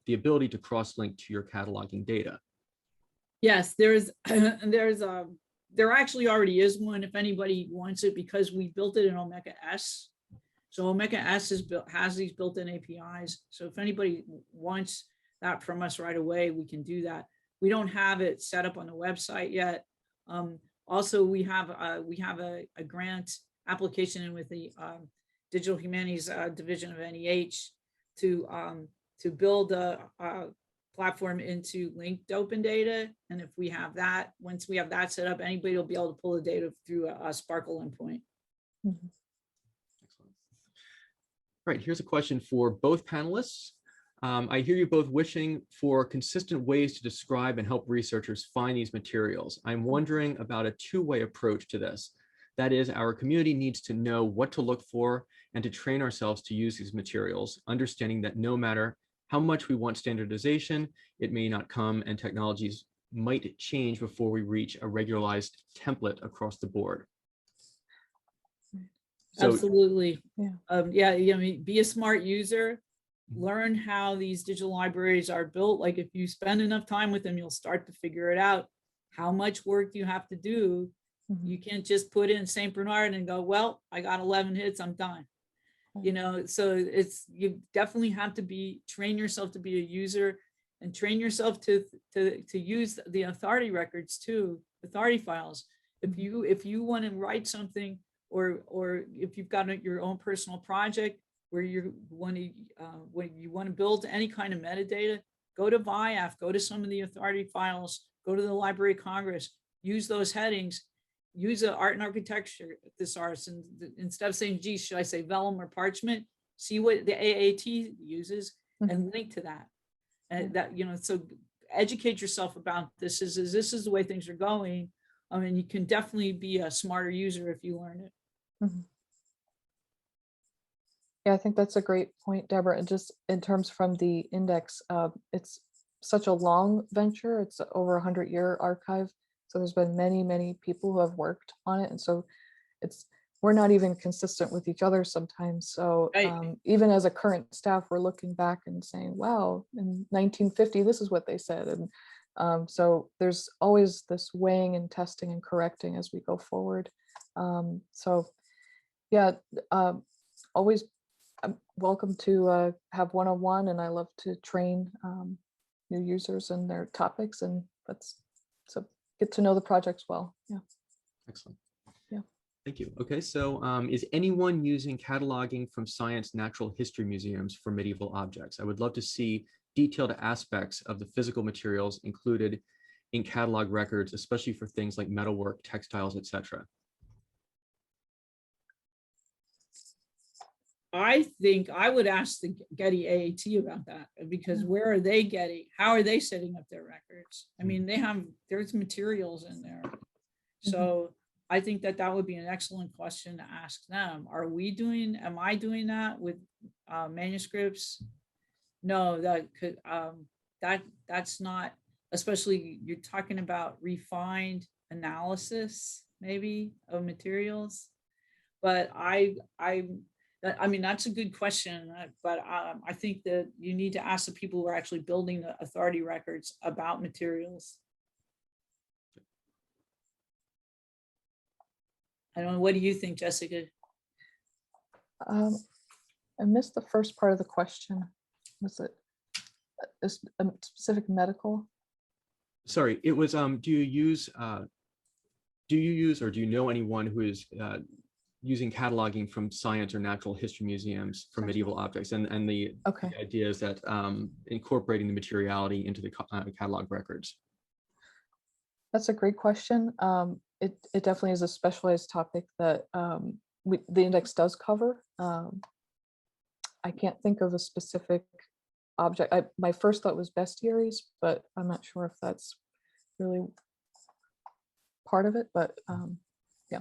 the ability to cross-link to your cataloging data. Yes, there's there actually already is one if anybody wants it, because we built it in Omeka S. So Omeka S has these built-in APIs. So if anybody wants that from us right away, we can do that. We don't have it set up on the website yet. Also, we have a grant application in with the Digital Humanities Division of NEH to build a platform into linked open data. And if we have that, once we have that set up, anybody will be able to pull the data through a Sparkle endpoint. Mhm. Excellent. All right, here's a question for both panelists. I hear you both wishing for consistent ways to describe and help researchers find these materials. I'm wondering about a two-way approach to this. That is, our community needs to know what to look for and to train ourselves to use these materials, understanding that no matter how much we want standardization, it may not come, and technologies might change before we reach a regularized template across the board. So, Absolutely. Yeah. Be a smart user, learn how these digital libraries are built. Like if you spend enough time with them, you'll start to figure it out. How much work do you have to do? Mhm. You can't just put in St. Bernard and go, well, I got 11 hits, I'm done. So you definitely have to train yourself to be a user, and train yourself to use the authority records too, authority files. If you want to write something, or if you've got your own personal project where when you want to build any kind of metadata, go to VIAF, go to some of the authority files, go to the Library of Congress, use those headings. Use an art and architecture thesaurus, and instead of saying, gee, should I say vellum or parchment? See what the AAT uses and link to that. And that, so educate yourself about this is the way things are going. I mean, you can definitely be a smarter user if you learn it. Mhm. Yeah, I think that's a great point, Deborah. And just in terms from the index, it's such a long venture. It's over 100-year archive. So there's been many, many people who have worked on it. And so we're not even consistent with each other sometimes. So Right. even as a current staff, we're looking back and saying, wow, in 1950, this is what they said. And so there's always this weighing and testing and correcting as we go forward. So yeah, always I'm welcome to have one-on-one, and I love to train new users and their topics, and so get to know the projects well. Yeah. excellent. Yeah. Thank you. Okay, so is anyone using cataloging from science natural history museums for medieval objects? I would love to see detailed aspects of the physical materials included in catalog records, especially for things like metalwork, textiles, etc. I think I would ask the Getty AAT about that, because where are they getting, how are they setting up their records? I mean, there's materials in there. So I think that would be an excellent question to ask them. Am I doing that with manuscripts? No, that's not, especially you're talking about refined analysis maybe of materials. But I mean, that's a good question, but I think that you need to ask the people who are actually building the authority records about materials. I don't know, what do you think, Jessica? I missed the first part of the question. Was it a specific medical? Sorry, it was, do you use or do you know anyone who is using cataloging from science or natural history museums for medieval objects? And the idea is that incorporating the materiality into the catalog records. That's a great question. It definitely is a specialized topic that the index does cover. I can't think of a specific object. My first thought was bestiaries, but I'm not sure if that's really part of it, but yeah.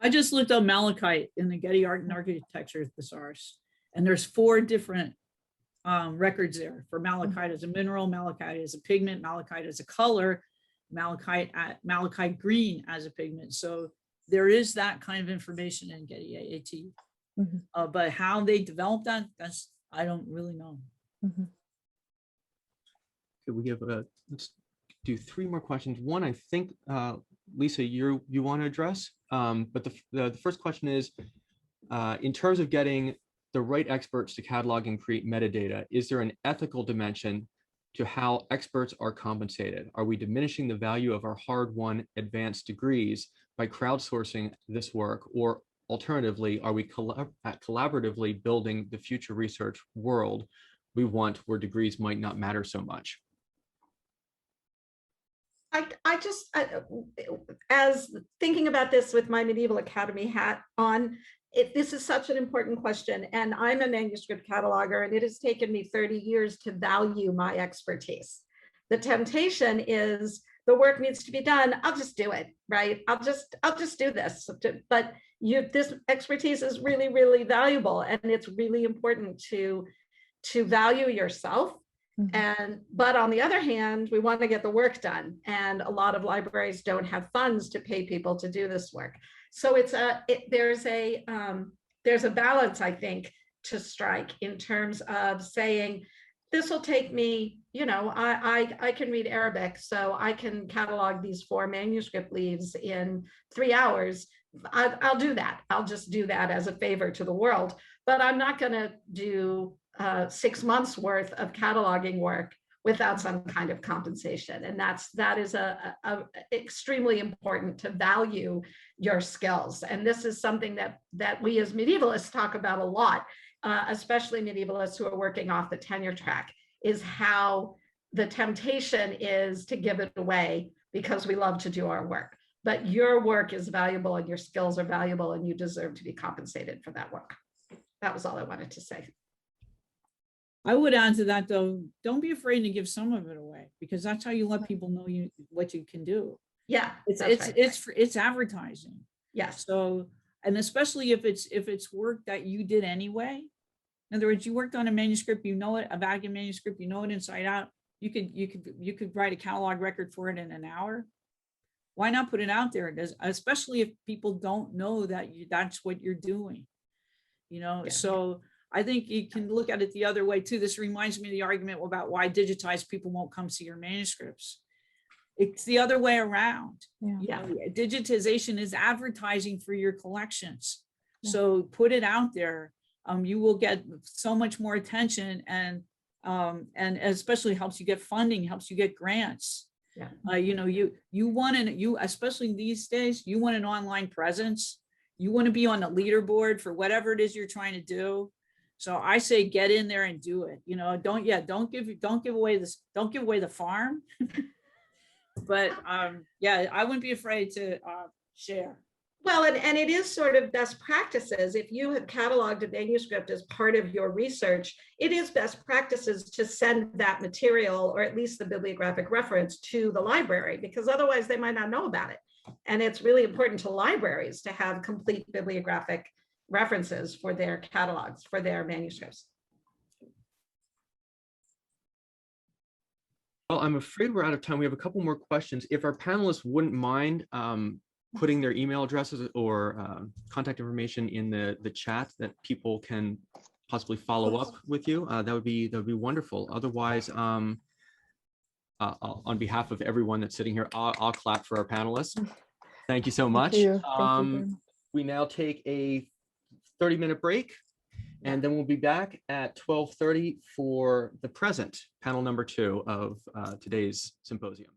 I just looked up malachite in the Getty Art and Architecture thesaurus, and there's 4 different records there for malachite as a mineral, malachite as a pigment, malachite as a color, malachite green as a pigment. So there is that kind of information in Getty AAT. But how they developed that, I don't really know. Okay, we have let's do 3 more questions. One, I think, Lisa, you want to address, but the first question is, in terms of getting the right experts to catalog and create metadata, is there an ethical dimension to how experts are compensated? Are we diminishing the value of our hard-won advanced degrees by crowdsourcing this work, or alternatively, are we collaboratively building the future research world we want, where degrees might not matter so much? As thinking about this with my Medieval Academy hat on, this is such an important question, and I'm a manuscript cataloger, and it has taken me 30 years to value my expertise. The temptation is the work needs to be done. I'll just do it, right? I'll just do this. But this expertise is really, really valuable, and it's really important to value yourself. But on the other hand, we want to get the work done, and a lot of libraries don't have funds to pay people to do this work. So there's a balance, I think, to strike in terms of saying, this will take me, I can read Arabic, so I can catalog these 4 manuscript leaves in 3 hours. I'll do that. I'll just do that as a favor to the world, but I'm not going to do 6 months worth of cataloging work without some kind of compensation. And that is extremely important, to value your skills. And this is something that we as medievalists talk about a lot, especially medievalists who are working off the tenure track, is how the temptation is to give it away because we love to do our work. But your work is valuable and your skills are valuable, and you deserve to be compensated for that work. That was all I wanted to say. I would add to that, though, don't be afraid to give some of it away, because that's how you let people know what you can do. Yeah, it's advertising. Yes. So, and especially if it's work that you did anyway. In other words, you worked on a manuscript, you know it, a vacuum manuscript, you know it inside out. You could write a catalog record for it in an hour. Why not put it out there? Especially if people don't know that that's what you're doing. Yeah. So I think you can look at it the other way too. This reminds me of the argument about why digitized people won't come see your manuscripts. It's the other way around. Yeah. Digitization is advertising for your collections. Yeah. So put it out there. You will get so much more attention, and especially helps you get funding, helps you get grants. Yeah. You especially these days, you want an online presence. You want to be on the leaderboard for whatever it is you're trying to do. So I say get in there and do it. Don't give away the farm. But I wouldn't be afraid to share. Well, and it is sort of best practices. If you have cataloged a manuscript as part of your research, it is best practices to send that material, or at least the bibliographic reference, to the library, because otherwise they might not know about it. And it's really important to libraries to have complete bibliographic references for their catalogs, for their manuscripts. Well, I'm afraid we're out of time. We have a couple more questions. If our panelists wouldn't mind putting their email addresses or contact information in the chat that people can possibly follow up with you, that would be wonderful. Otherwise, on behalf of everyone that's sitting here, I'll clap for our panelists. Thank you so much. Thank you. Thank you. We now take a 30-minute break, and then we'll be back at 12:30 for the present panel number 2 of today's symposium.